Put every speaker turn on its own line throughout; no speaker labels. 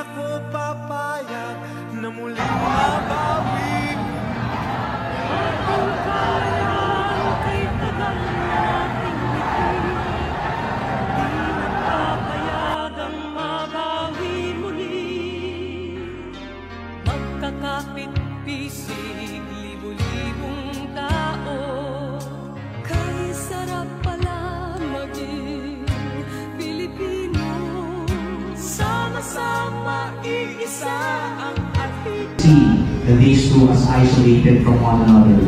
ako papayag na muling mabawi.
Kung kaya kay tagal nating ngiti, di nagpapayagang mabawi muli. Magkakapit-pisig, libo-libong tao, kay sarap pala maging Pilipino. Sama-sama, iisa ang ating.
See that these two as isolated from one another.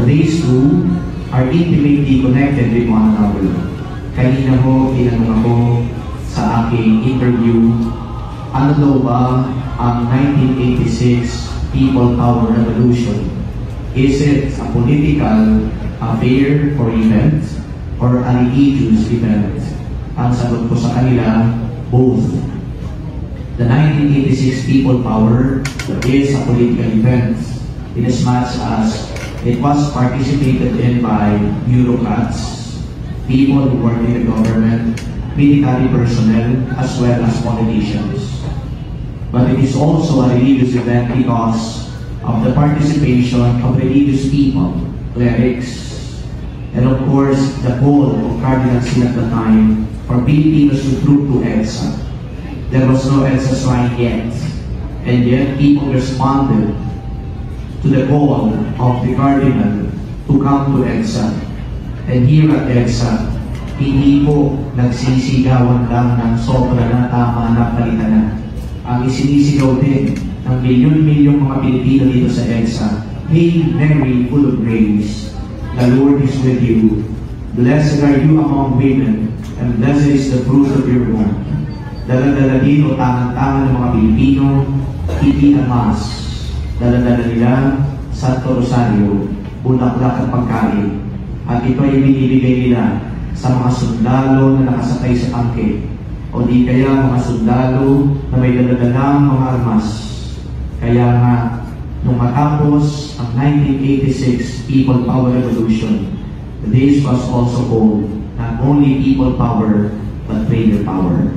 These two are intimately connected with one another. Kanina ho, tinanong ako sa aking interview, ano daw ba ang 1986 People Power Revolution? Is it a political affair or event or a religious event? Ang sagot ko sa kanila, both. The 1986 People Power is a political event in as much as it was participated in by bureaucrats, people who work in the government, military personnel, as well as politicians. But it is also a religious event because of the participation of religious people, clerics, and of course the goal of Cardinal Sin at the time for Filipinos to troop to EDSA. There was no EDSA shrine yet, and yet people responded to the call of the Cardinal to come to EDSA. And here at EDSA, hindi po nagsisigawan lang ng sobra na tama na palitan na. Ang isinisigaw din ng milyon-milyong mga Pilipino dito sa EDSA, Hail Mary, full of grace, the Lord is with you. Blessed are you among women, and blessed is the fruit of your womb. Dala-dala din o tangan-tangan ng mga Pilipino, hindi ang mas. Dala-dala nila Santo Rosario, bulaklak at pagkain. At ito ay binibigay nila sa mga sundalo na nakasakay sa tangke, o di kaya mga sundalo na may daladalang mga armas. Kaya nga, nung matapos ang 1986 People Power Revolution, this was also called not only people power, but prayer power.